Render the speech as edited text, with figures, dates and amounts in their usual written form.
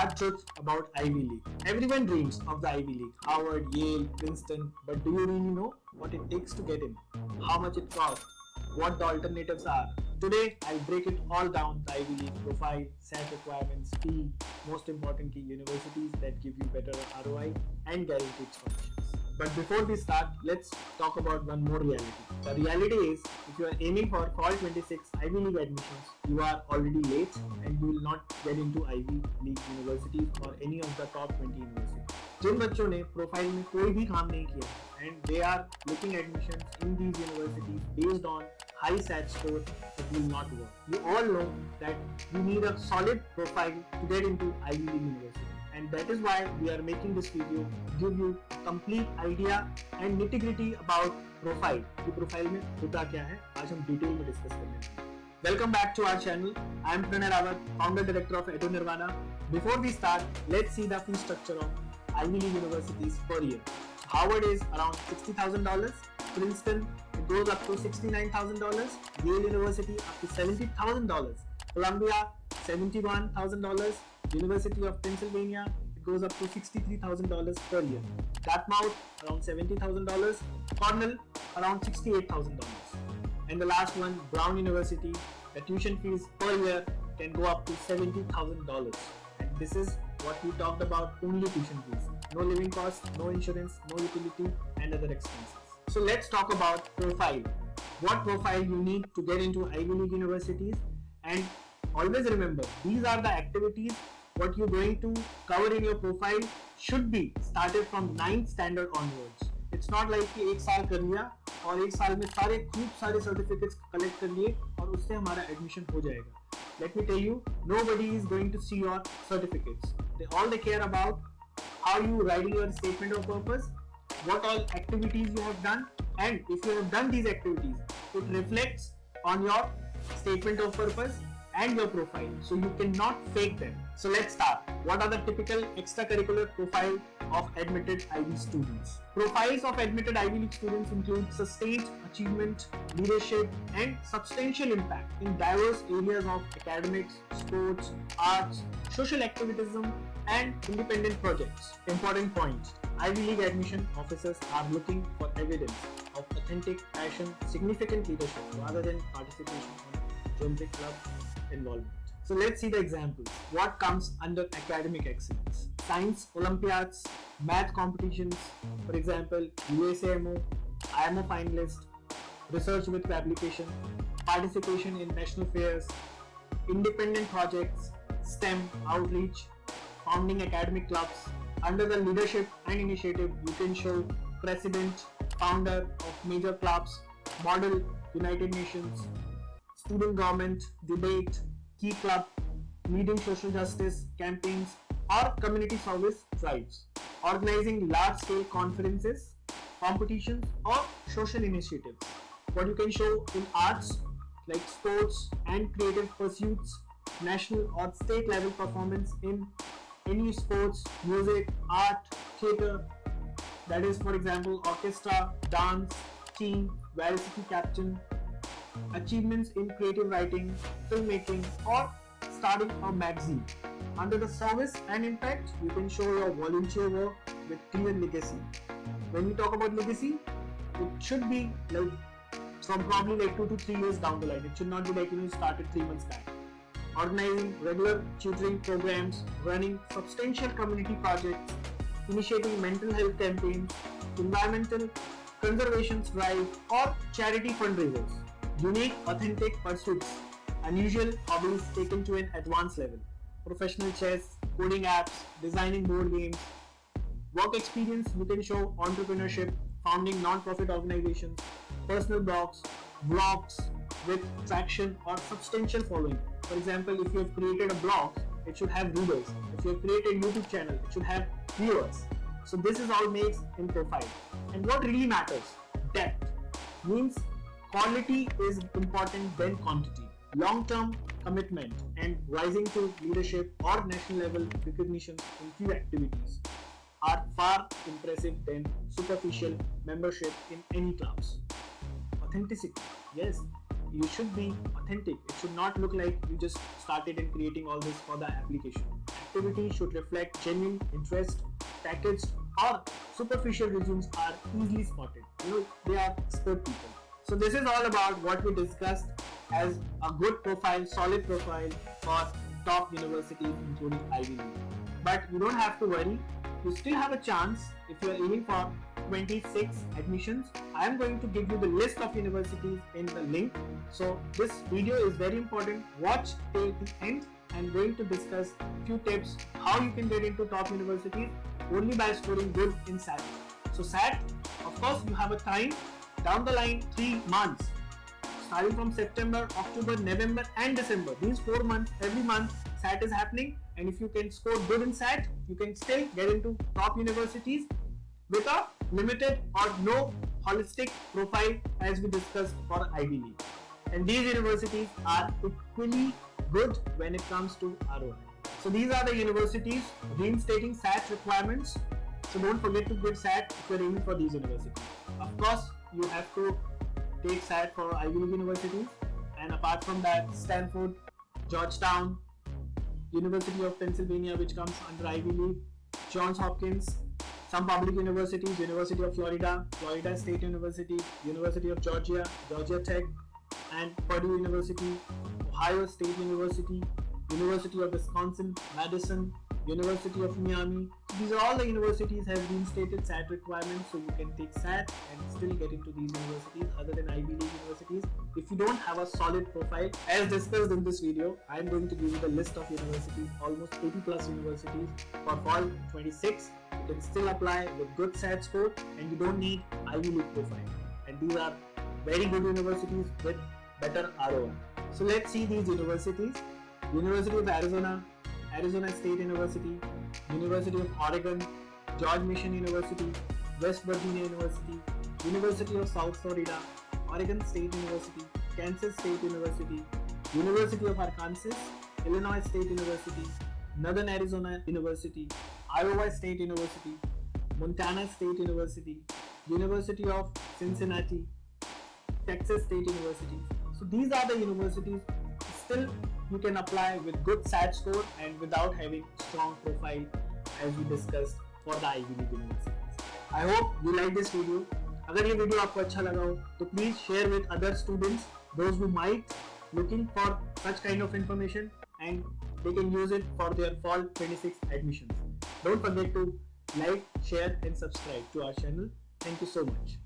hard truth about Ivy League. Everyone dreams of the Ivy League, Harvard, Yale, Princeton, but do you really know what it takes to get in? How much it costs? What the alternatives are? Today, I'll break it all down: the Ivy League profile, SAT requirements, fee, most importantly, universities that give you better ROI and guaranteed scholarships. But before we start, let's talk about one more reality. The reality is, if you are aiming for Fall 26 Ivy League admissions, you are already late and you will not get into Ivy League universities or any of the top 20 universities. जिन बच्चों ने profile में कोई भी काम नहीं किया and they are looking admissions in these universities based on high SAT score, it will not work. You all know that you need a solid profile to get into Ivy League university. And that is why we are making this video to give you complete idea and nitty-gritty about profile. कि profile में होता क्या है, आज हम detail में discuss करेंगे. Welcome back to our channel. I am Pranay Rawat, founder director of EduNirvana. Before we start, let's see the fee structure of Ivy League universities per year. Harvard is around $60,000. Princeton, it goes up to $69,000. Yale University up to $70,000. Columbia, $71,000. University of Pennsylvania, it goes up to $63,000 per year. Dartmouth, around $70,000. Cornell, around $68,000. And the last one, Brown University, the tuition fees per year can go up to $70,000. And this is what we talked about, only tuition fees. No living costs, no insurance, no utility and other expenses. So let's talk about profile. What profile you need to get into Ivy League universities, and always remember, these are the activities what you're going to cover in your profile should be started from 9th standard onwards. It's not like कि एक साल कर लिया और एक साल में खूब सारे certificates collect कर लिए और उससे हमारा admission हो जाएगा. Let me tell you, nobody is going to see your certificates. All they care about how you writing your statement of purpose, what all activities you have done, and if you have done these activities, it reflects on your statement of purpose and your profile, so you cannot fake them. So let's start. What are the typical extracurricular profile of admitted Ivy students? Profiles of admitted Ivy League students include sustained achievement, leadership, and substantial impact in diverse areas of academics, sports, arts, social activism, and independent projects. Important point: Ivy League admission officers are looking for evidence of authentic passion, significant leadership, rather than participation in geometric club involvement. So let's see the examples. What comes under academic excellence? Science Olympiads, math competitions, for example, USAMO, IMO finalist, research with application, participation in national fairs, independent projects, STEM outreach, founding academic clubs. Under the leadership and initiative, you can show president, founder of major clubs, model United Nations, student government, debate, key club, leading social justice campaigns or community service drives, organizing large-scale conferences, competitions or social initiatives. What you can show in arts like sports and creative pursuits, national or state level performance in any sports, music, art, theatre, that is for example orchestra, dance, team, varsity captain, achievements in creative writing, filmmaking or starting a magazine. Under the service and impact, you can show your volunteer work with clear legacy. When we talk about legacy, it should be like from probably like 2 to 3 years down the line. It should not be like you started 3 months back. Organizing regular tutoring programs, running substantial community projects, initiating mental health campaigns, environmental conservation drive or charity fundraisers. Unique, authentic pursuits, unusual hobbies taken to an advanced level, professional chess, coding apps, designing board games. Work experience, you can show entrepreneurship, founding non-profit organizations, personal blogs, vlogs with traction or substantial following. For example, if you have created a blog, it should have readers. If you have created a YouTube channel, it should have viewers. So this is all makes in profile. And what really matters? Depth. Means quality is important than quantity. Long-term commitment and rising to leadership or national level recognition in few activities are far impressive than superficial membership in any clubs. Authenticity. Yes, you should be authentic. It should not look like you just started in creating all this for the application. activity should reflect genuine interest. Packaged or superficial resumes are easily spotted. They are expert people. So this is all about what we discussed as a good profile, solid profile for top universities including Ivy League. But you don't have to worry. You still have a chance if you are aiming for 26 admissions. I am going to give you the list of universities in the link. So this video is very important. Watch till the end. I'm going to discuss few tips how you can get into top universities only by scoring good in SAT. So SAT, of course, you have a time down the line, 3 months, starting from September, October, November and December. These 4 months, every month SAT is happening, and if you can score good in SAT, you can still get into top universities with a limited or no holistic profile as we discussed for Ivy League. And these universities are equally good when it comes to ROI. So these are the universities reinstating SAT requirements. So don't forget to give SAT if you're aiming for these universities. Of course, you have to take SAT for Ivy League universities, and apart from that, Stanford, Georgetown, University of Pennsylvania, which comes under Ivy League, Johns Hopkins, some public universities, University of Florida, Florida State University, University of Georgia, Georgia Tech, and Purdue University, Ohio State University, University of Wisconsin, Madison, University of Miami. These are all the universities have reinstated SAT requirements, so you can take SAT and still get into these universities other than Ivy League universities. If you don't have a solid profile, as discussed in this video, I am going to give you the list of universities, almost 80 plus universities for fall 26. You can still apply with good SAT score, and you don't need Ivy League profile. And these are very good universities with better ROI. So let's see these universities. University of Arizona, Arizona State University, University of Oregon, George Mason University, West Virginia University, University of South Florida, Oregon State University, Kansas State University, University of Arkansas, Illinois State University, Northern Arizona University, Iowa State University, Montana State University, University of Cincinnati, Texas State University. So these are the universities. Still, you can apply with good SAT score and without having strong profile as we discussed for the Ivy League universities. I hope you like this video. अगर ये video आपको अच्छा लगा हो तो please share with other students, those who might looking for such kind of information, and they can use it for their fall 26 admissions. Don't forget to like, share and subscribe to our channel. Thank you so much.